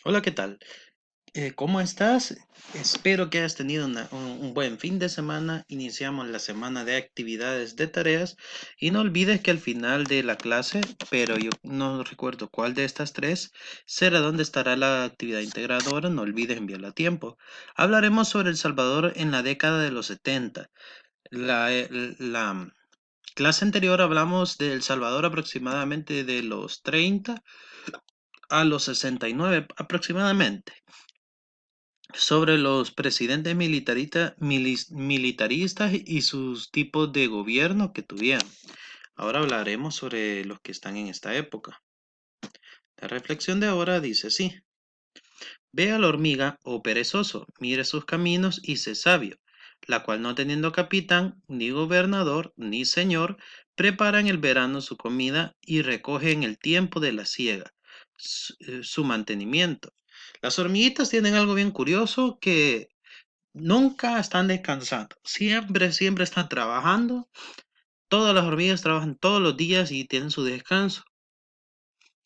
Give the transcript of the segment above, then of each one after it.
Hola, ¿qué tal? ¿Cómo estás? Espero que hayas tenido un buen fin de semana. Iniciamos la semana de actividades de tareas y no olvides que al final de la clase, pero yo no recuerdo cuál de estas tres, será donde estará la actividad integradora. No olvides enviarla a tiempo. Hablaremos sobre El Salvador en la década de los 70. La clase anterior hablamos de El Salvador aproximadamente de los 30 a los 69 aproximadamente, sobre los presidentes militaristas y sus tipos de gobierno que tuvieron. Ahora hablaremos sobre los que están en esta época. La reflexión de ahora dice así: ve a la hormiga, oh perezoso, mire sus caminos y sé sabio, la cual no teniendo capitán, ni gobernador, ni señor, prepara en el verano su comida y recoge en el tiempo de la siega su mantenimiento. Las hormiguitas tienen algo bien curioso, que nunca están descansando. Siempre están trabajando. Todas las hormigas trabajan todos los días y tienen su descanso.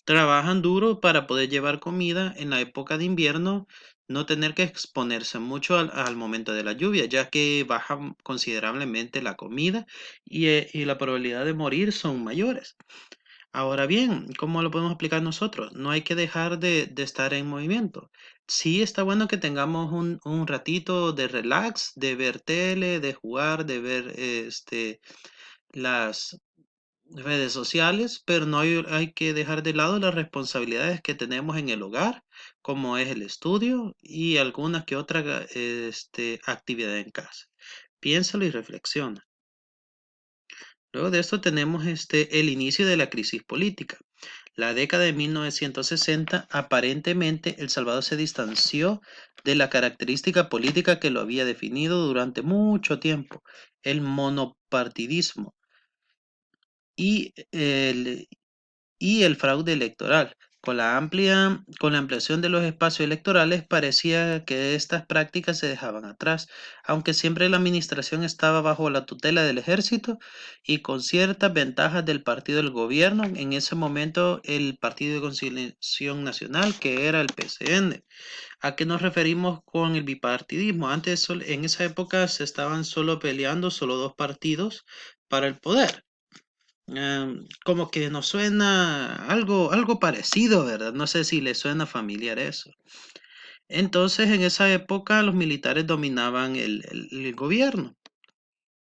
Trabajan duro para poder llevar comida en la época de invierno, no tener que exponerse mucho al momento de la lluvia, ya que baja considerablemente la comida y la probabilidad de morir son mayores. Ahora bien, ¿cómo lo podemos aplicar nosotros? No hay que dejar de estar en movimiento. Sí, está bueno que tengamos un ratito de relax, de ver tele, de jugar, de ver las redes sociales, pero no hay que dejar de lado las responsabilidades que tenemos en el hogar, como es el estudio y alguna que otra actividad en casa. Piénsalo y reflexiona. Luego de esto tenemos el inicio de la crisis política. La década de 1960, aparentemente El Salvador se distanció de la característica política que lo había definido durante mucho tiempo, el monopartidismo y el fraude electoral. Con la ampliación de los espacios electorales, parecía que estas prácticas se dejaban atrás, aunque siempre la administración estaba bajo la tutela del ejército y con ciertas ventajas del partido del gobierno, en ese momento el Partido de Conciliación Nacional, que era el PCN. ¿A qué nos referimos con el bipartidismo? Antes, en esa época, se estaban solo peleando solo dos partidos para el poder. Como que nos suena algo parecido, ¿verdad? No sé si le suena familiar eso. Entonces, en esa época, los militares dominaban el gobierno.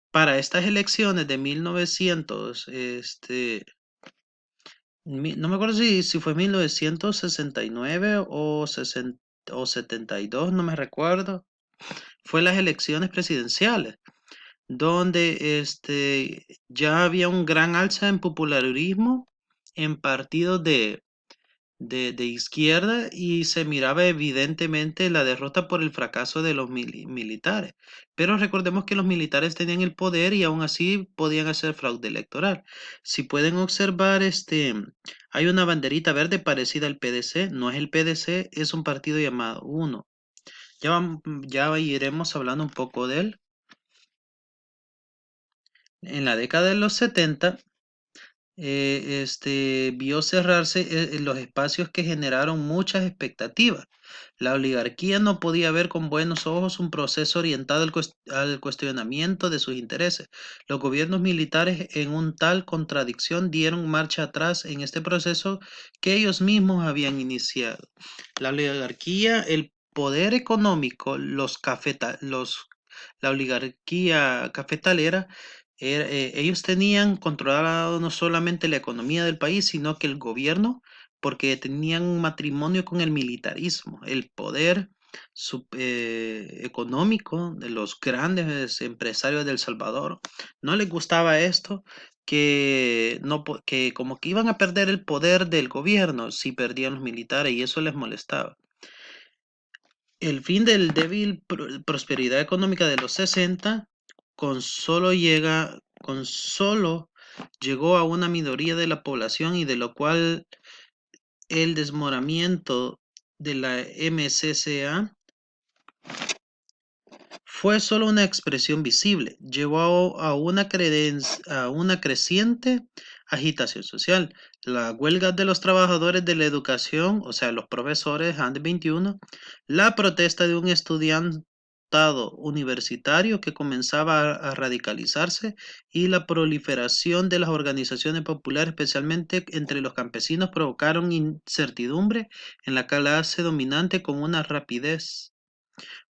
Para estas elecciones de 1900, no me acuerdo si fue 1969 o 72, no me recuerdo. Fue las elecciones presidenciales, donde ya había un gran alza en popularismo en partidos de izquierda, y se miraba evidentemente la derrota por el fracaso de los militares. Pero recordemos que los militares tenían el poder y aún así podían hacer fraude electoral. Si pueden observar, hay una banderita verde parecida al PDC. No es el PDC, es un partido llamado UNO. Ya iremos hablando un poco de él. En la década de los 70, vio cerrarse los espacios que generaron muchas expectativas. La oligarquía no podía ver con buenos ojos un proceso orientado al cuestionamiento de sus intereses. Los gobiernos militares, en un tal contradicción, dieron marcha atrás en este proceso que ellos mismos habían iniciado. La oligarquía, el poder económico, la oligarquía cafetalera, ellos tenían controlado no solamente la economía del país, sino que el gobierno, porque tenían un matrimonio con el militarismo, el poder económico de los grandes empresarios de El Salvador. No les gustaba esto, que, no, que como que iban a perder el poder del gobierno si perdían los militares, y eso les molestaba. El fin del débil prosperidad económica de los 60 con solo llegó a una minoría de la población, y de lo cual el desmoronamiento de la MCCA fue solo una expresión visible, llevó a una creciente agitación social. La huelga de los trabajadores de la educación, o sea, los profesores antes 21, la protesta de un estudiantado universitario que comenzaba a radicalizarse y la proliferación de las organizaciones populares, especialmente entre los campesinos, provocaron incertidumbre en la clase dominante con una rapidez.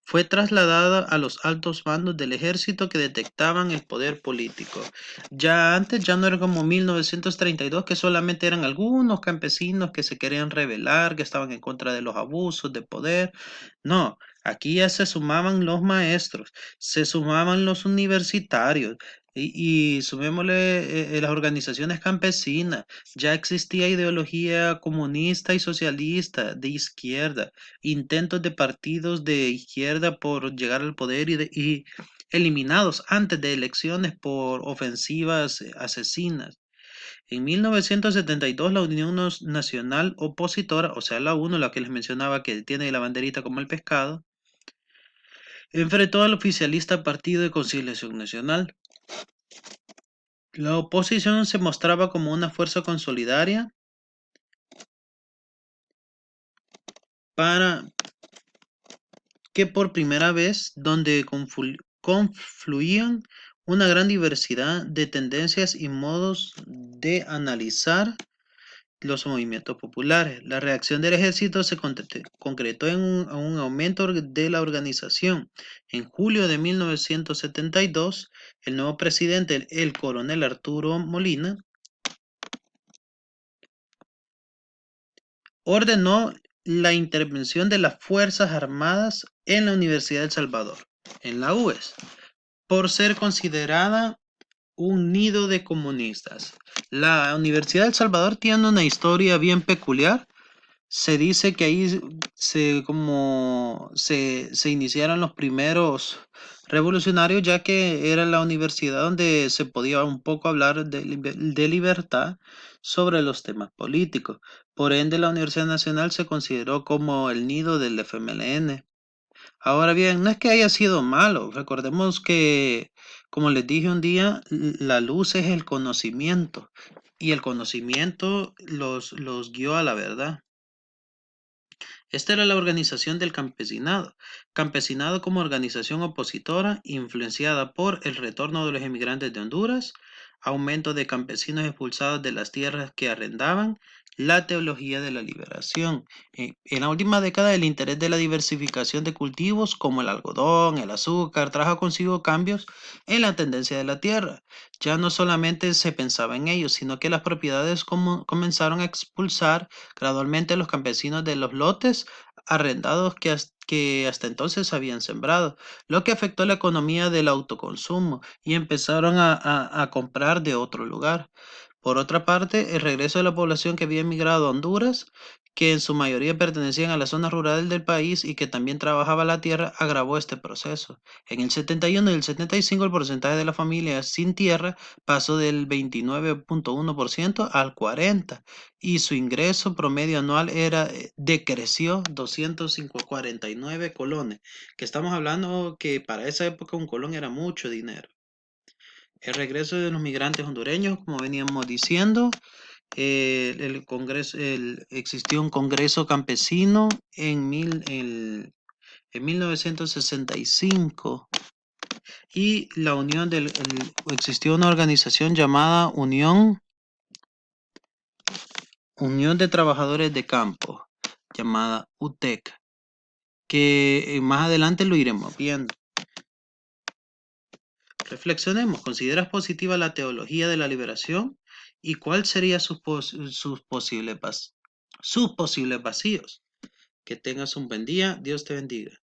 Fue trasladada a los altos mandos del ejército que detectaban el poder político. Ya antes, ya no era como 1932, que solamente eran algunos campesinos que se querían rebelar, que estaban en contra de los abusos de poder. No, aquí ya se sumaban los maestros, se sumaban los universitarios. Y sumémosle las organizaciones campesinas, ya existía ideología comunista y socialista de izquierda, intentos de partidos de izquierda por llegar al poder y eliminados antes de elecciones por ofensivas asesinas. En 1972, la Unión Nacional Opositora, o sea, la UNO, la que les mencionaba que tiene la banderita como el pescado, enfrentó al oficialista Partido de Conciliación Nacional. La oposición se mostraba como una fuerza consolidaria para que por primera vez donde confluían una gran diversidad de tendencias y modos de analizar los movimientos populares. La reacción del ejército se concretó en un aumento de la organización. En julio de 1972, el nuevo presidente, el coronel Arturo Molina, ordenó la intervención de las Fuerzas Armadas en la Universidad de El Salvador, en la UES, por ser considerada un nido de comunistas. La Universidad de El Salvador tiene una historia bien peculiar. Se dice que ahí se iniciaron los primeros revolucionarios, ya que era la universidad donde se podía un poco hablar de libertad sobre los temas políticos. Por ende, la Universidad Nacional se consideró como el nido del FMLN. Ahora bien, no es que haya sido malo, recordemos que, como les dije un día, la luz es el conocimiento y el conocimiento los guió a la verdad. Esta era la organización del campesinado. Campesinado como organización opositora influenciada por el retorno de los emigrantes de Honduras, aumento de campesinos expulsados de las tierras que arrendaban, la teología de la liberación. En la última década, el interés de la diversificación de cultivos como el algodón, el azúcar, trajo consigo cambios en la tendencia de la tierra. Ya no solamente se pensaba en ellos, sino que las propiedades comenzaron a expulsar gradualmente los campesinos de los lotes arrendados que hasta entonces habían sembrado, lo que afectó la economía del autoconsumo y empezaron a comprar de otro lugar. Por otra parte, el regreso de la población que había emigrado a Honduras, que en su mayoría pertenecían a la zona rural del país y que también trabajaba la tierra, agravó este proceso. En el 71 y el 75 el porcentaje de las familias sin tierra pasó del 29.1% al 40% y su ingreso promedio anual decreció 249 colones, que estamos hablando que para esa época un colón era mucho dinero. El regreso de los migrantes hondureños, como veníamos diciendo, existió un congreso campesino en 1965 y existió una organización llamada Unión de Trabajadores de Campo, llamada UTEC, que más adelante lo iremos viendo. Reflexionemos, ¿consideras positiva la teología de la liberación? ¿Y cuál serían sus posibles vacíos? Que tengas un buen día, Dios te bendiga.